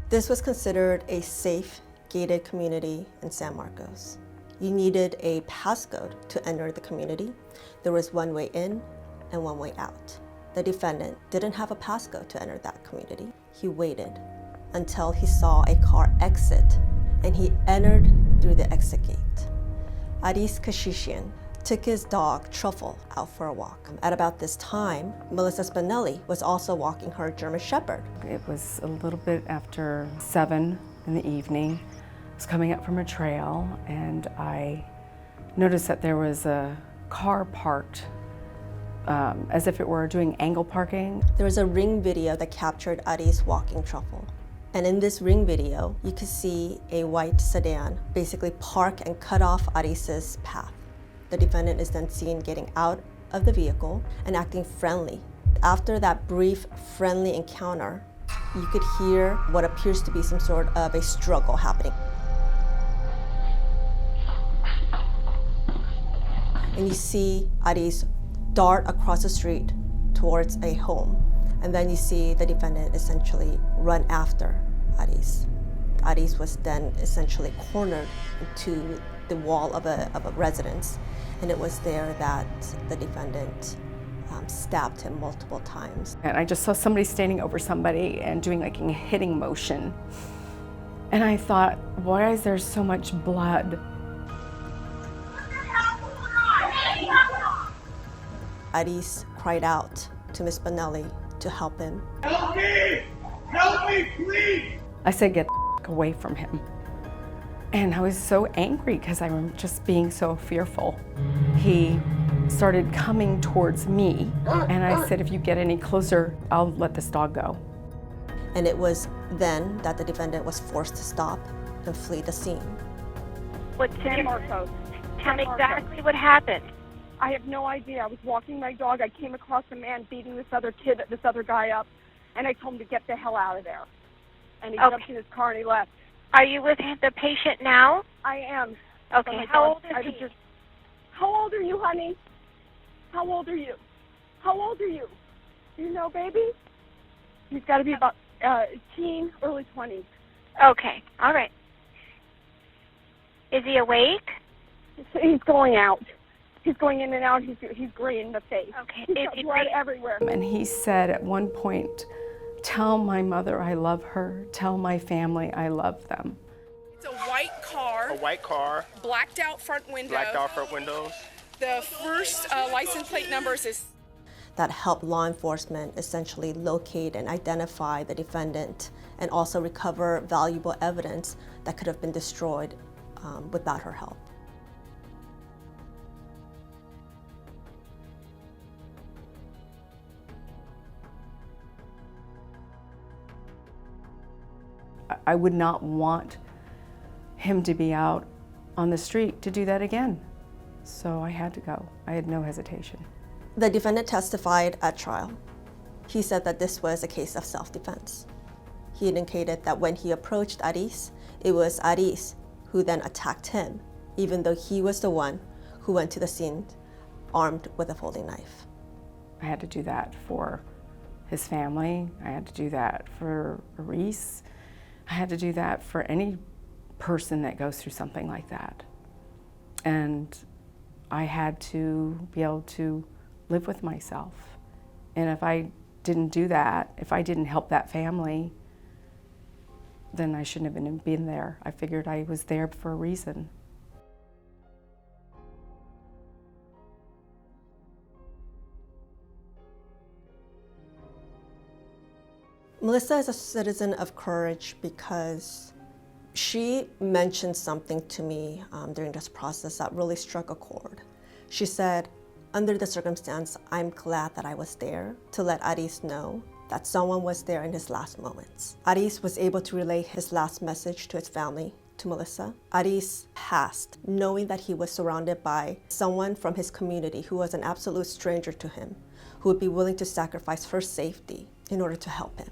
This was considered a safe, gated community in San Marcos. You needed a passcode to enter the community. There was one way in and one way out. The defendant didn't have a passcode to enter that community. He waited until he saw a car exit and he entered through the exit gate. Aris Kashishian took his dog, Truffle, out for a walk. At about this time, Melissa Spinelli was also walking her German Shepherd. It was a little bit after 7 in the evening. I was coming up from a trail and I noticed that there was a car parked as if it were doing angle parking. There was a ring video that captured Aris walking Truffle. And in this ring video, you could see a white sedan basically park and cut off Aris's path. The defendant is then seen getting out of the vehicle and acting friendly. After that brief friendly encounter, you could hear what appears to be some sort of a struggle happening. And you see Aris dart across the street towards a home. And then you see the defendant essentially run after Aris. Aris was then essentially cornered into the wall of a residence. And it was there that the defendant stabbed him multiple times. And I just saw somebody standing over somebody and doing like a hitting motion. And I thought, why is there so much blood? Aris cried out to Ms. Spinelli to help him. Help me! Help me, please! I said, get the away from him. And I was so angry because I remember just being so fearful. He started coming towards me, and I said, if you get any closer, I'll let this dog go. And it was then that the defendant was forced to stop and flee the scene. What's San Marcos. Tell me exactly what happened. I have no idea. I was walking my dog. I came across a man beating this other guy up, and I told him to get the hell out of there. And he jumped in his car and he left. Are you with the patient now? I am. Okay, how old is he? How old are you, honey? How old are you? How old are you? Do you know, baby? He's got to be about teen, early 20s. Okay, all right. Is he awake? He's going out. He's going in and out. He's gray in the face. Okay. He's got blood everywhere. And he said at one point, tell my mother I love her, tell my family I love them. It's a white car. A white car. Blacked out front window. Blacked out front windows. The first license plate numbers is... That helped law enforcement essentially locate and identify the defendant and also recover valuable evidence that could have been destroyed without her help. I would not want him to be out on the street to do that again. So I had to go. I had no hesitation. The defendant testified at trial. He said that this was a case of self-defense. He indicated that when he approached Aris, it was Aris who then attacked him, even though he was the one who went to the scene armed with a folding knife. I had to do that for his family. I had to do that for Aris. I had to do that for any person that goes through something like that. And I had to be able to live with myself. And if I didn't do that, if I didn't help that family, then I shouldn't have been there. I figured I was there for a reason. Melissa is a citizen of courage because she mentioned something to me during this process that really struck a chord. She said, under the circumstance, I'm glad that I was there to let Aris know that someone was there in his last moments. Aris was able to relay his last message to his family, to Melissa. Aris passed knowing that he was surrounded by someone from his community who was an absolute stranger to him, who would be willing to sacrifice her safety in order to help him.